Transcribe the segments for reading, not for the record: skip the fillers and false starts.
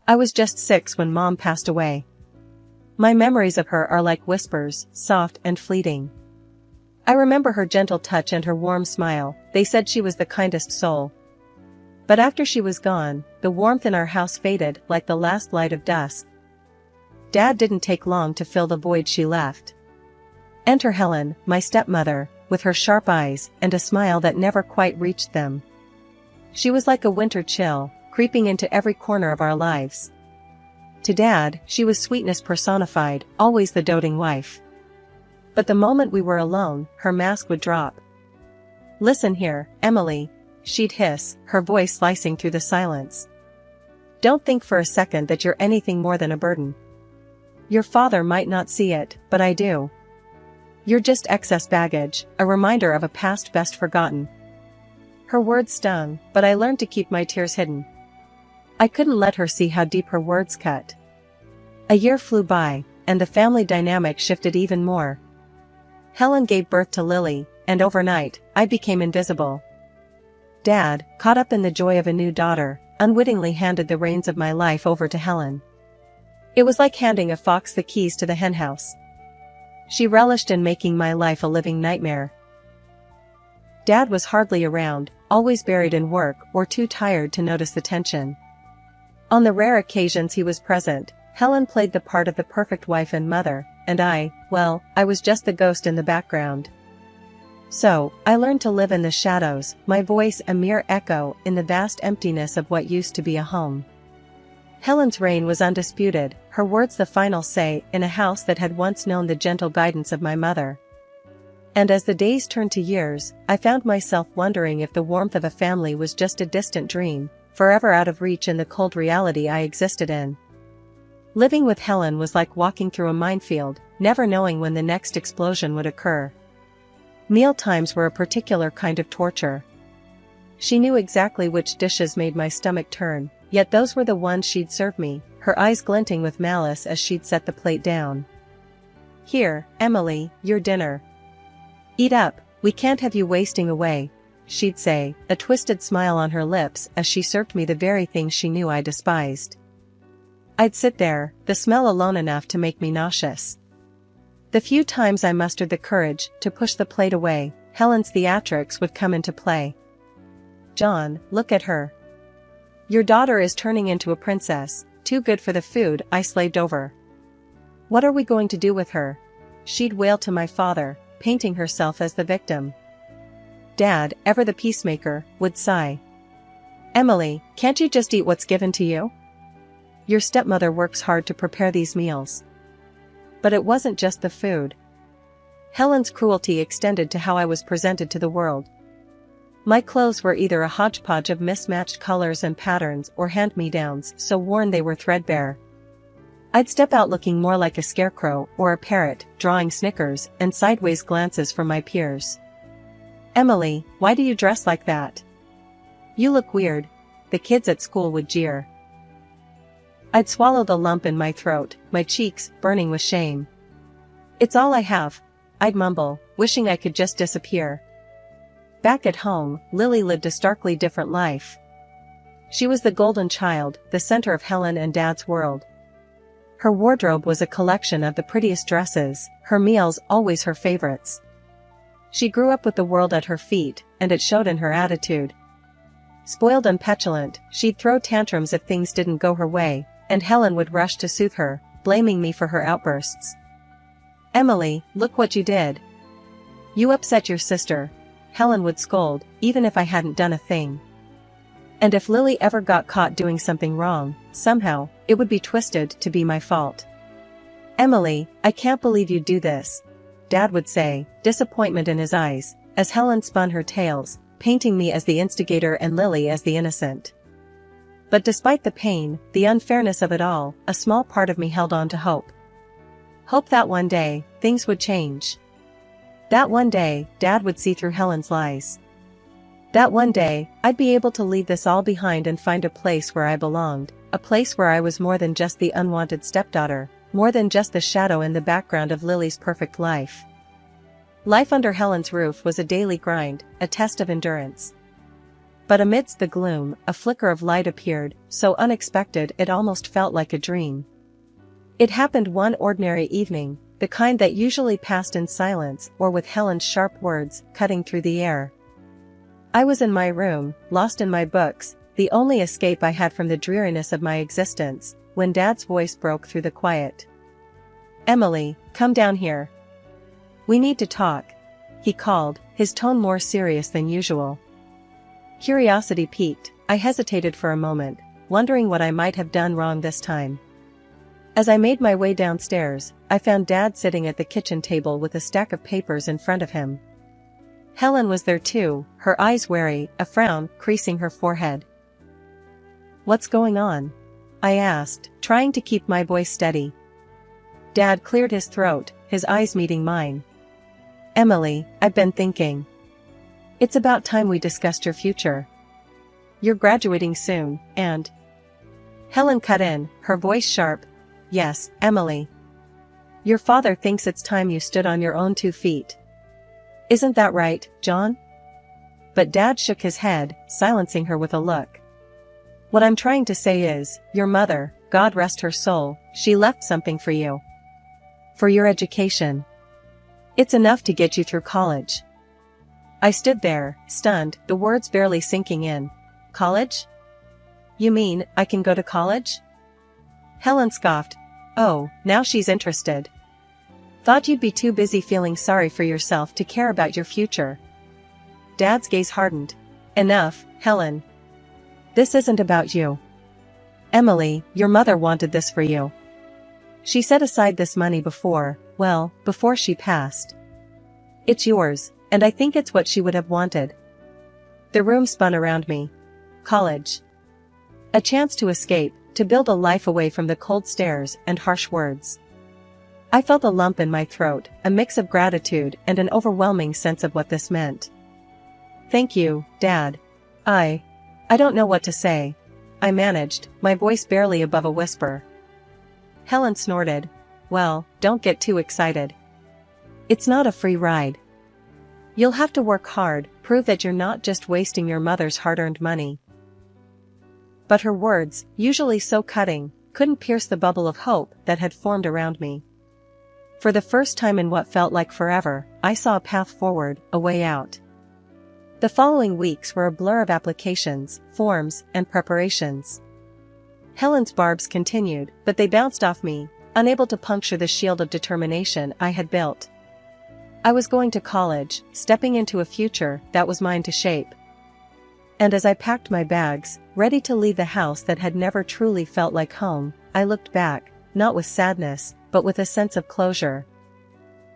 I was just 6 when Mom passed away. My memories of her are like whispers, soft and fleeting. I remember her gentle touch and her warm smile. They said she was the kindest soul. But after she was gone, the warmth in our house faded like the last light of dusk. Dad didn't take long to fill the void she left. Enter Helen, my stepmother, with her sharp eyes and a smile that never quite reached them. She was like a winter chill, creeping into every corner of our lives. To Dad, she was sweetness personified, always the doting wife. But the moment we were alone, her mask would drop. "Listen here, Emily," she'd hiss, her voice slicing through the silence. "Don't think for a second that you're anything more than a burden. Your father might not see it, but I do. You're just excess baggage, a reminder of a past best forgotten." Her words stung, but I learned to keep my tears hidden. I couldn't let her see how deep her words cut. A year flew by, and the family dynamic shifted even more. Helen gave birth to Lily, and overnight, I became invisible. Dad, caught up in the joy of a new daughter, unwittingly handed the reins of my life over to Helen. It was like handing a fox the keys to the henhouse. She relished in making my life a living nightmare. Dad was hardly around, always buried in work or too tired to notice the tension. On the rare occasions he was present, Helen played the part of the perfect wife and mother, and I was just the ghost in the background. So, I learned to live in the shadows, my voice a mere echo in the vast emptiness of what used to be a home. Helen's reign was undisputed, her words the final say in a house that had once known the gentle guidance of my mother. And as the days turned to years, I found myself wondering if the warmth of a family was just a distant dream, forever out of reach in the cold reality I existed in. Living with Helen was like walking through a minefield, never knowing when the next explosion would occur. Meal times were a particular kind of torture. She knew exactly which dishes made my stomach turn, yet those were the ones she'd serve me, her eyes glinting with malice as she'd set the plate down. "Here, Emily, your dinner. Eat up, we can't have you wasting away," she'd say, a twisted smile on her lips as she served me the very thing she knew I despised. I'd sit there, the smell alone enough to make me nauseous. The few times I mustered the courage to push the plate away, Helen's theatrics would come into play. "John, look at her. Your daughter is turning into a princess, too good for the food I slaved over. What are we going to do with her?" she'd wail to my father, painting herself as the victim. Dad, ever the peacemaker, would sigh. "Emily, can't you just eat what's given to you? Your stepmother works hard to prepare these meals." But it wasn't just the food. Helen's cruelty extended to how I was presented to the world. My clothes were either a hodgepodge of mismatched colors and patterns or hand-me-downs so worn they were threadbare. I'd step out looking more like a scarecrow or a parrot, drawing snickers and sideways glances from my peers. "Emily, why do you dress like that? You look weird," the kids at school would jeer. I'd swallow the lump in my throat, my cheeks burning with shame. "It's all I have," I'd mumble, wishing I could just disappear. Back at home, Lily lived a starkly different life. She was the golden child, the center of Helen and Dad's world. Her wardrobe was a collection of the prettiest dresses, her meals always her favorites. She grew up with the world at her feet, and it showed in her attitude. Spoiled and petulant, she'd throw tantrums if things didn't go her way, and Helen would rush to soothe her, blaming me for her outbursts. "Emily, look what you did. You upset your sister," Helen would scold, even if I hadn't done a thing. And if Lily ever got caught doing something wrong, somehow, it would be twisted to be my fault. "Emily, I can't believe you'd do this," Dad would say, disappointment in his eyes, as Helen spun her tales, painting me as the instigator and Lily as the innocent. But despite the pain, the unfairness of it all, a small part of me held on to hope. Hope that one day, things would change. That one day, Dad would see through Helen's lies. That one day, I'd be able to leave this all behind and find a place where I belonged, a place where I was more than just the unwanted stepdaughter, more than just the shadow in the background of Lily's perfect life. Life under Helen's roof was a daily grind, a test of endurance. But amidst the gloom, a flicker of light appeared, so unexpected it almost felt like a dream. It happened one ordinary evening, the kind that usually passed in silence or with Helen's sharp words cutting through the air. I was in my room, lost in my books, the only escape I had from the dreariness of my existence, when Dad's voice broke through the quiet. "Emily, come down here. We need to talk," he called, his tone more serious than usual. Curiosity piqued, I hesitated for a moment, wondering what I might have done wrong this time. As I made my way downstairs, I found Dad sitting at the kitchen table with a stack of papers in front of him. Helen was there too, her eyes wary, a frown creasing her forehead. "What's going on?" I asked, trying to keep my voice steady. Dad cleared his throat, his eyes meeting mine. "Emily, I've been thinking. It's about time we discussed your future. You're graduating soon, and..." Helen cut in, her voice sharp. "Yes, Emily. Your father thinks it's time you stood on your own 2 feet. Isn't that right, John?" But Dad shook his head, silencing her with a look. "What I'm trying to say is, your mother, God rest her soul, she left something for you. For your education. It's enough to get you through college." I stood there, stunned, the words barely sinking in. "College? You mean, I can go to college?" Helen scoffed. "Oh, now she's interested. Thought you'd be too busy feeling sorry for yourself to care about your future." Dad's gaze hardened. "Enough, Helen. This isn't about you. Emily, your mother wanted this for you. She set aside this money before she passed. It's yours, and I think it's what she would have wanted." The room spun around me. College. A chance to escape, to build a life away from the cold stares and harsh words. I felt a lump in my throat, a mix of gratitude and an overwhelming sense of what this meant. "Thank you, Dad. I don't know what to say," I managed, my voice barely above a whisper. Helen snorted. "Well, don't get too excited. It's not a free ride. You'll have to work hard, prove that you're not just wasting your mother's hard-earned money." But her words, usually so cutting, couldn't pierce the bubble of hope that had formed around me. For the first time in what felt like forever, I saw a path forward, a way out. The following weeks were a blur of applications, forms, and preparations. Helen's barbs continued, but they bounced off me, unable to puncture the shield of determination I had built. I was going to college, stepping into a future that was mine to shape. And as I packed my bags, ready to leave the house that had never truly felt like home, I looked back, not with sadness, but with a sense of closure.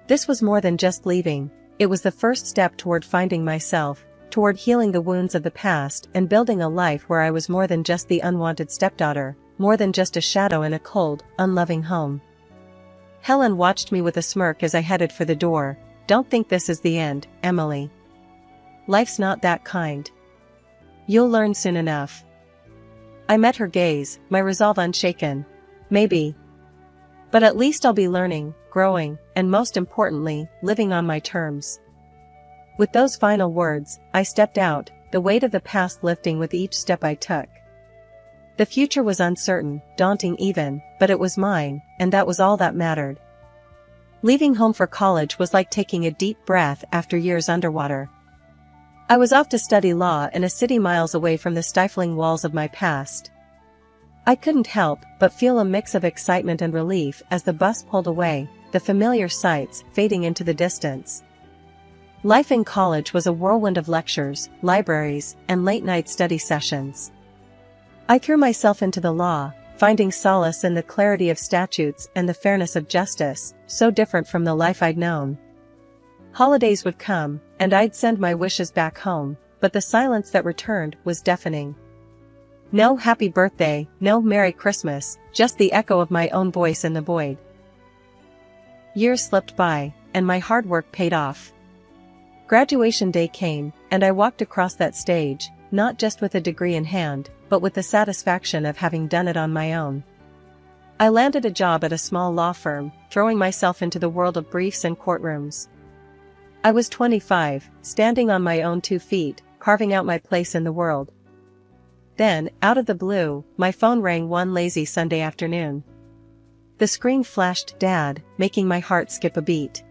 This was more than just leaving, it was the first step toward finding myself, toward healing the wounds of the past and building a life where I was more than just the unwanted stepdaughter, more than just a shadow in a cold, unloving home. Helen watched me with a smirk as I headed for the door. "Don't think this is the end, Emily. Life's not that kind. You'll learn soon enough." I met her gaze, my resolve unshaken. "Maybe. But at least I'll be learning, growing, and most importantly, living on my terms." With those final words, I stepped out, the weight of the past lifting with each step I took. The future was uncertain, daunting even, but it was mine, and that was all that mattered. Leaving home for college was like taking a deep breath after years underwater. I was off to study law in a city miles away from the stifling walls of my past. I couldn't help but feel a mix of excitement and relief as the bus pulled away, the familiar sights fading into the distance. Life in college was a whirlwind of lectures, libraries, and late-night study sessions. I threw myself into the law, finding solace in the clarity of statutes and the fairness of justice, so different from the life I'd known. Holidays would come, and I'd send my wishes back home, but the silence that returned was deafening. No happy birthday, no Merry Christmas, just the echo of my own voice in the void. Years slipped by, and my hard work paid off. Graduation day came, and I walked across that stage, not just with a degree in hand, but with the satisfaction of having done it on my own. I landed a job at a small law firm, throwing myself into the world of briefs and courtrooms. I was 25, standing on my own 2 feet, carving out my place in the world. Then, out of the blue, my phone rang one lazy Sunday afternoon. The screen flashed Dad, making my heart skip a beat.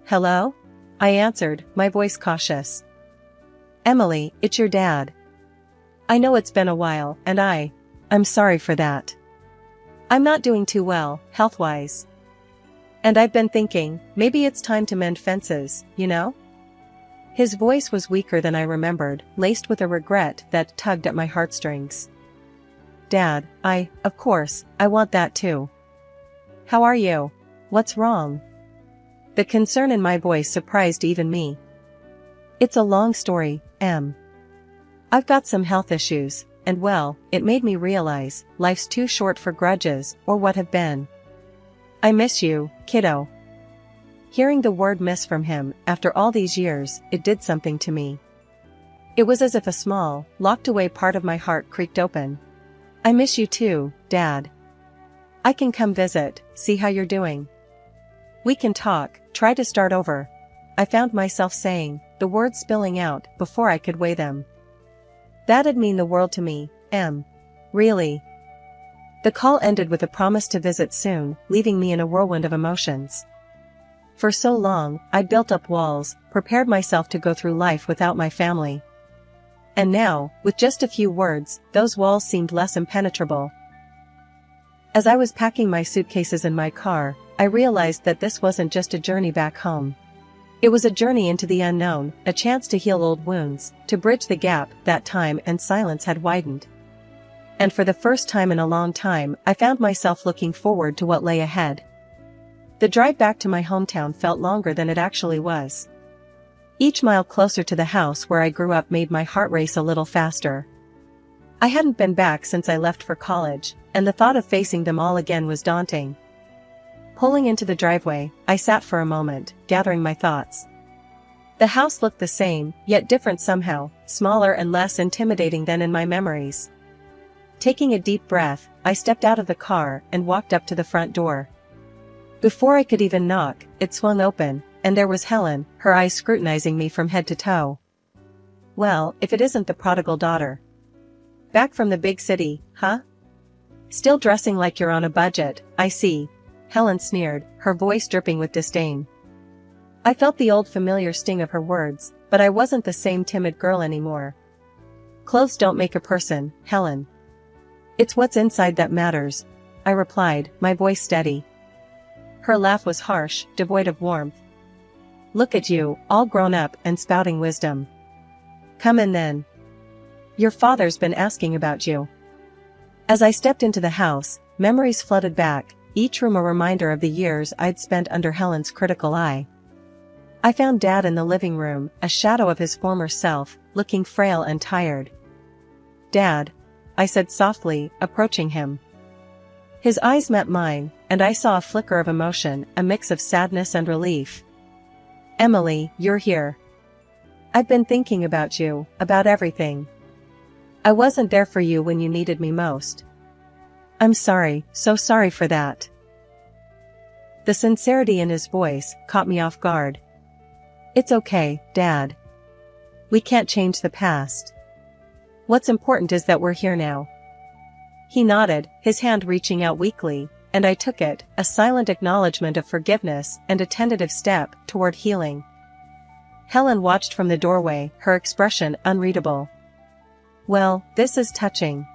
"Hello?" I answered, my voice cautious. "Emily, it's your dad. I know it's been a while, and I'm sorry for that. I'm not doing too well, health-wise. And I've been thinking, maybe it's time to mend fences, you know?" His voice was weaker than I remembered, laced with a regret that tugged at my heartstrings. "Dad, of course, I want that too. How are you? What's wrong?" The concern in my voice surprised even me. "It's a long story, Em. I've got some health issues, and well, it made me realize, life's too short for grudges, or what have been. I miss you, kiddo." Hearing the word miss from him, after all these years, it did something to me. It was as if a small, locked-away part of my heart creaked open. "I miss you too, Dad. I can come visit, see how you're doing. We can talk, try to start over." I found myself saying, the words spilling out, before I could weigh them. That'd mean the world to me, Em. Really. The call ended with a promise to visit soon, leaving me in a whirlwind of emotions. For so long, I'd built up walls, prepared myself to go through life without my family. And now, with just a few words, those walls seemed less impenetrable. As I was packing my suitcases in my car, I realized that this wasn't just a journey back home. It was a journey into the unknown, a chance to heal old wounds, to bridge the gap that time and silence had widened. And for the first time in a long time, I found myself looking forward to what lay ahead. The drive back to my hometown felt longer than it actually was. Each mile closer to the house where I grew up made my heart race a little faster. I hadn't been back since I left for college, and the thought of facing them all again was daunting. Pulling into the driveway, I sat for a moment, gathering my thoughts. The house looked the same, yet different somehow, smaller and less intimidating than in my memories. Taking a deep breath, I stepped out of the car and walked up to the front door. Before I could even knock, it swung open, and there was Helen, her eyes scrutinizing me from head to toe. "Well, if it isn't the prodigal daughter. Back from the big city, huh? Still dressing like you're on a budget, I see," Helen sneered, her voice dripping with disdain. I felt the old familiar sting of her words, but I wasn't the same timid girl anymore. "Clothes don't make a person, Helen. It's what's inside that matters," I replied, my voice steady. Her laugh was harsh, devoid of warmth. "Look at you, all grown up and spouting wisdom. Come in then. Your father's been asking about you." As I stepped into the house, memories flooded back, each room a reminder of the years I'd spent under Helen's critical eye. I found Dad in the living room, a shadow of his former self, looking frail and tired. "Dad," I said softly, approaching him. His eyes met mine, and I saw a flicker of emotion, a mix of sadness and relief. "Emily, you're here. I've been thinking about you, about everything. I wasn't there for you when you needed me most. I'm sorry, so sorry for that." The sincerity in his voice caught me off guard. "It's okay, Dad. We can't change the past. What's important is that we're here now." He nodded, his hand reaching out weakly, and I took it, a silent acknowledgement of forgiveness and a tentative step toward healing. Helen watched from the doorway, her expression unreadable. "Well, this is touching.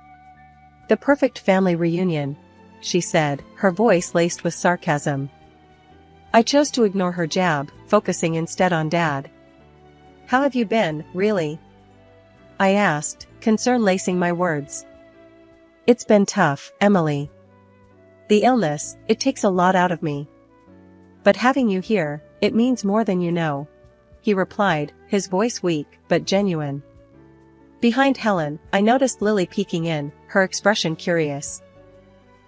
The perfect family reunion," she said, her voice laced with sarcasm. I chose to ignore her jab, focusing instead on Dad. "How have you been, really?" I asked, concern lacing my words. "It's been tough, Emily. The illness, it takes a lot out of me. But having you here, it means more than you know," he replied, his voice weak, but genuine. Behind Helen, I noticed Lily peeking in, her expression curious.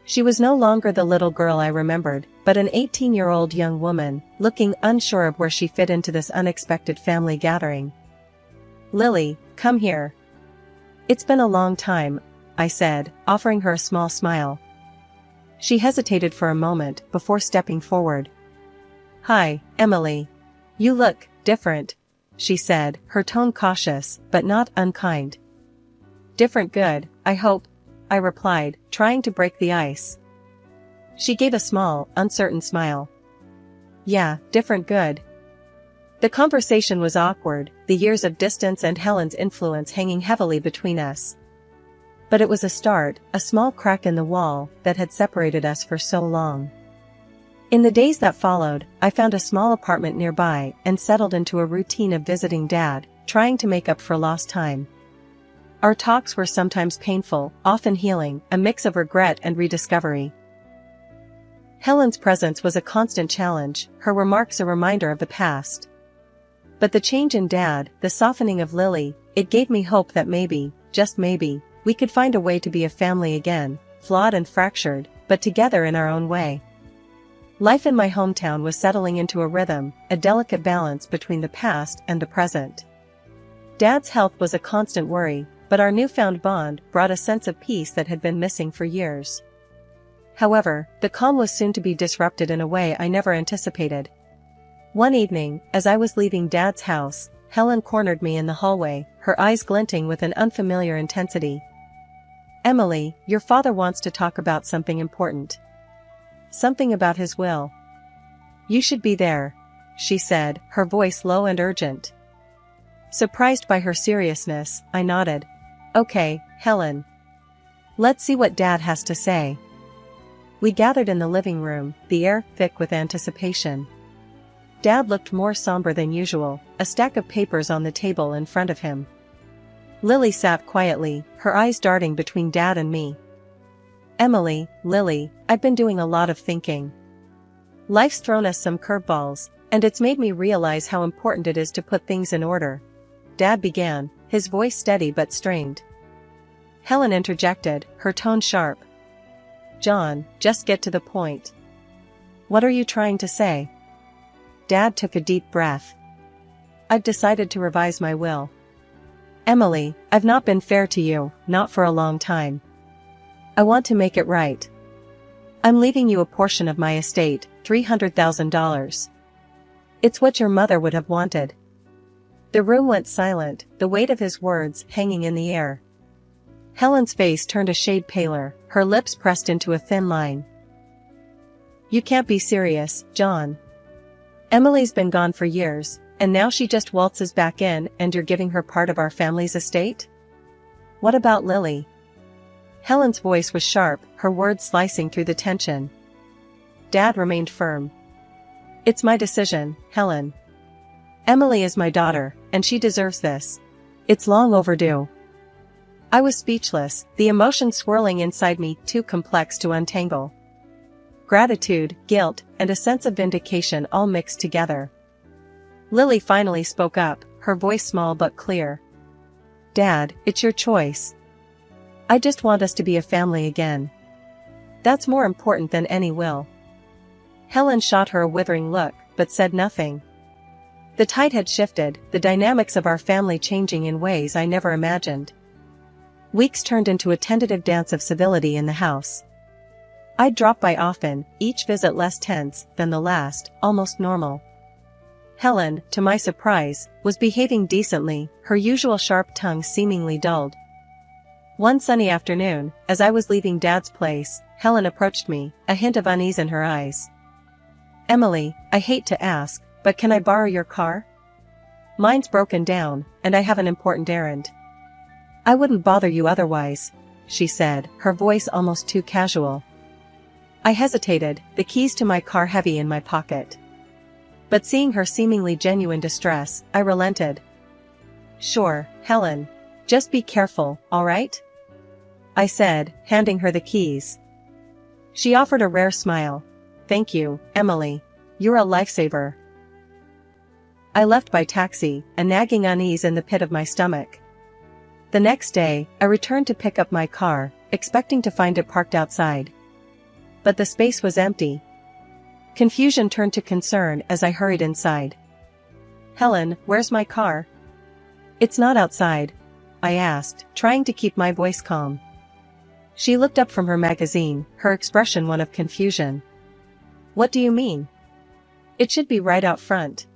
She was no longer the little girl I remembered, but an 18-year-old young woman, looking unsure of where she fit into this unexpected family gathering. "Lily, come here. It's been a long time," I said, offering her a small smile. She hesitated for a moment before stepping forward. "Hi, Emily. You look different," she said, her tone cautious, but not unkind. Different good, I hope, I replied, trying to break the ice. She gave a small, uncertain smile. Yeah, different good. The conversation was awkward, the years of distance and Helen's influence hanging heavily between us. But it was a start, a small crack in the wall that had separated us for so long. In the days that followed, I found a small apartment nearby and settled into a routine of visiting Dad, trying to make up for lost time. Our talks were sometimes painful, often healing, a mix of regret and rediscovery. Helen's presence was a constant challenge, her remarks a reminder of the past. But the change in Dad, the softening of Lily, it gave me hope that maybe, just maybe, we could find a way to be a family again, flawed and fractured, but together in our own way. Life in my hometown was settling into a rhythm, a delicate balance between the past and the present. Dad's health was a constant worry, but our newfound bond brought a sense of peace that had been missing for years. However, the calm was soon to be disrupted in a way I never anticipated. One evening, as I was leaving Dad's house, Helen cornered me in the hallway, her eyes glinting with an unfamiliar intensity. Emily, your father wants to talk about something important. Something about his will. You should be there, she said, her voice low and urgent. Surprised by her seriousness, I nodded. Okay, Helen. Let's see what Dad has to say. We gathered in the living room, the air thick with anticipation. Dad looked more somber than usual, a stack of papers on the table in front of him. Lily sat quietly, her eyes darting between Dad and me. Emily, Lily, I've been doing a lot of thinking. Life's thrown us some curveballs, and it's made me realize how important it is to put things in order. Dad began, his voice steady but strained. Helen interjected, her tone sharp. John, just get to the point. What are you trying to say? Dad took a deep breath. I've decided to revise my will. Emily, I've not been fair to you, not for a long time. I want to make it right. I'm leaving you a portion of my estate, $300,000. It's what your mother would have wanted. The room went silent, the weight of his words hanging in the air. Helen's face turned a shade paler, her lips pressed into a thin line. You can't be serious, John. Emily's been gone for years, and now she just waltzes back in and you're giving her part of our family's estate? What about Lily? Helen's voice was sharp, her words slicing through the tension. Dad remained firm. It's my decision, Helen. Emily is my daughter, and she deserves this. It's long overdue. I was speechless, the emotions swirling inside me too complex to untangle. Gratitude, guilt, and a sense of vindication all mixed together. Lily finally spoke up, her voice small but clear. Dad, it's your choice. I just want us to be a family again. That's more important than any will. Helen shot her a withering look, but said nothing. The tide had shifted, the dynamics of our family changing in ways I never imagined. Weeks turned into a tentative dance of civility in the house. I'd drop by often, each visit less tense than the last, almost normal. Helen, to my surprise, was behaving decently, her usual sharp tongue seemingly dulled. One sunny afternoon, as I was leaving Dad's place, Helen approached me, a hint of unease in her eyes. Emily, I hate to ask, but can I borrow your car? Mine's broken down, and I have an important errand. I wouldn't bother you otherwise, she said, her voice almost too casual. I hesitated, the keys to my car heavy in my pocket. But seeing her seemingly genuine distress, I relented. Sure, Helen. Just be careful, all right? I said, handing her the keys. She offered a rare smile. Thank you, Emily. You're a lifesaver. I left by taxi, a nagging unease in the pit of my stomach. The next day, I returned to pick up my car, expecting to find it parked outside. But the space was empty. Confusion turned to concern as I hurried inside. Helen, where's my car? It's not outside, I asked, trying to keep my voice calm. She looked up from her magazine, her expression one of confusion. What do you mean? It should be right out front.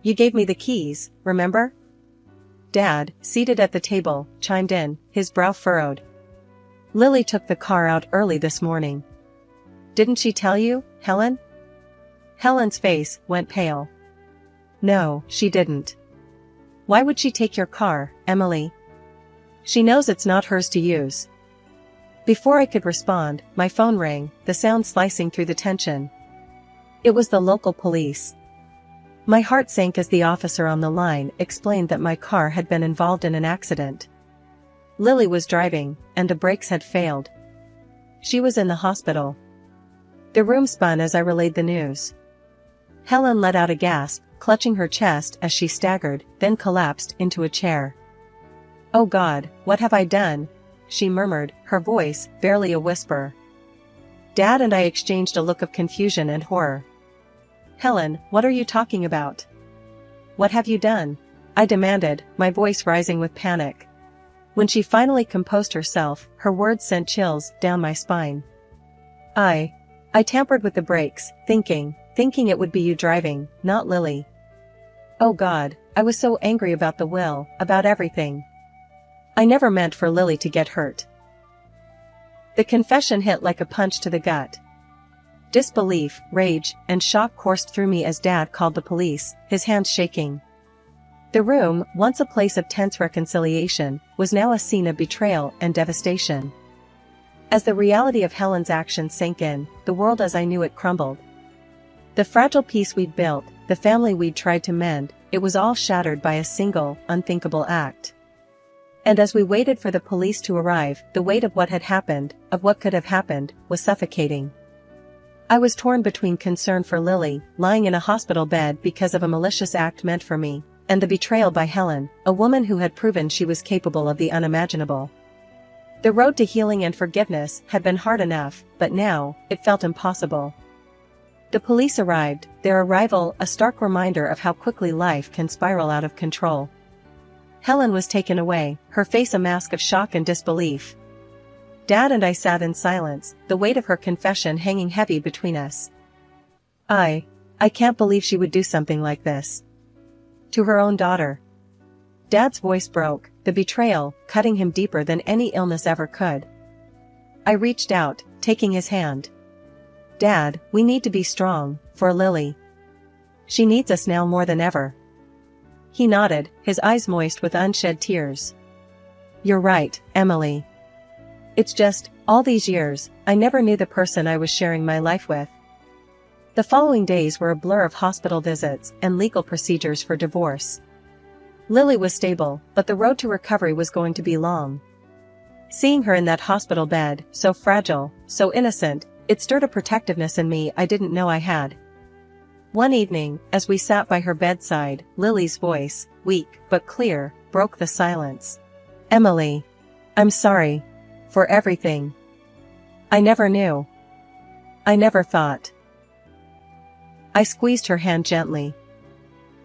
You gave me the keys, remember? Dad, seated at the table, chimed in, his brow furrowed. Lily took the car out early this morning. Didn't she tell you, Helen? Helen's face went pale. No, she didn't. Why would she take your car, Emily? She knows it's not hers to use. Before I could respond, my phone rang, the sound slicing through the tension. It was the local police. My heart sank as the officer on the line explained that my car had been involved in an accident. Lily was driving, and the brakes had failed. She was in the hospital. The room spun as I relayed the news. Helen let out a gasp, clutching her chest as she staggered, then collapsed into a chair. Oh God, what have I done? She murmured, her voice barely a whisper. Dad and I exchanged a look of confusion and horror. Helen, what are you talking about? What have you done? I demanded, my voice rising with panic. When she finally composed herself, her words sent chills down my spine. I tampered with the brakes, thinking it would be you driving, not Lily. Oh God, I was so angry about the will, about everything. I never meant for Lily to get hurt. The confession hit like a punch to the gut. Disbelief, rage, and shock coursed through me as Dad called the police, his hands shaking. The room, once a place of tense reconciliation, was now a scene of betrayal and devastation. As the reality of Helen's actions sank in, the world as I knew it crumbled. The fragile peace we'd built, the family we'd tried to mend, it was all shattered by a single, unthinkable act. And as we waited for the police to arrive, the weight of what had happened, of what could have happened, was suffocating. I was torn between concern for Lily, lying in a hospital bed because of a malicious act meant for me, and the betrayal by Helen, a woman who had proven she was capable of the unimaginable. The road to healing and forgiveness had been hard enough, but now, it felt impossible. The police arrived, their arrival a stark reminder of how quickly life can spiral out of control. Helen was taken away, her face a mask of shock and disbelief. Dad and I sat in silence, the weight of her confession hanging heavy between us. I can't believe she would do something like this. To her own daughter. Dad's voice broke, the betrayal cutting him deeper than any illness ever could. I reached out, taking his hand. Dad, we need to be strong, for Lily. She needs us now more than ever. He nodded, his eyes moist with unshed tears. You're right, Emily. It's just, all these years, I never knew the person I was sharing my life with. The following days were a blur of hospital visits and legal procedures for divorce. Lily was stable, but the road to recovery was going to be long. Seeing her in that hospital bed, so fragile, so innocent, it stirred a protectiveness in me I didn't know I had. One evening, as we sat by her bedside, Lily's voice, weak but clear, broke the silence. Emily. I'm sorry. For everything. I never knew. I never thought. I squeezed her hand gently.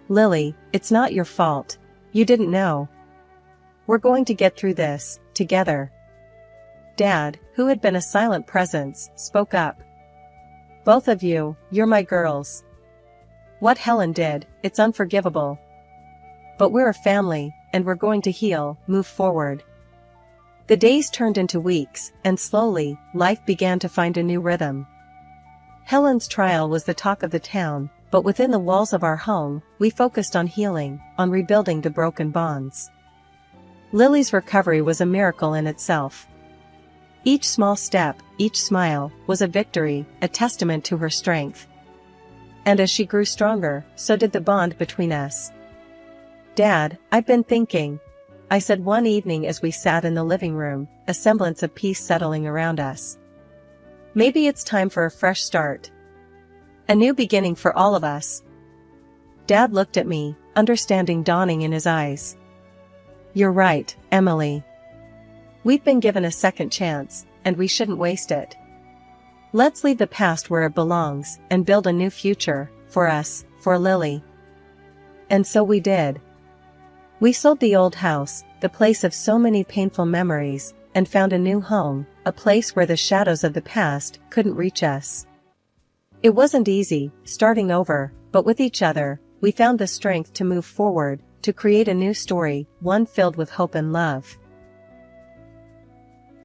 Lily, it's not your fault. You didn't know. We're going to get through this, together. Dad, who had been a silent presence, spoke up. Both of you, you're my girls. What Helen did, it's unforgivable. But we're a family, and we're going to heal, move forward. The days turned into weeks, and slowly, life began to find a new rhythm. Helen's trial was the talk of the town, but within the walls of our home, we focused on healing, on rebuilding the broken bonds. Lily's recovery was a miracle in itself. Each small step, each smile, was a victory, a testament to her strength. And as she grew stronger, so did the bond between us. Dad, I've been thinking, I said one evening as we sat in the living room, a semblance of peace settling around us. Maybe it's time for a fresh start. A new beginning for all of us. Dad looked at me, understanding dawning in his eyes. You're right, Emily. We've been given a second chance, and we shouldn't waste it. Let's leave the past where it belongs, and build a new future, for us, for Lily. And so we did. We sold the old house, the place of so many painful memories, and found a new home, a place where the shadows of the past couldn't reach us. It wasn't easy, starting over, but with each other, we found the strength to move forward, to create a new story, one filled with hope and love.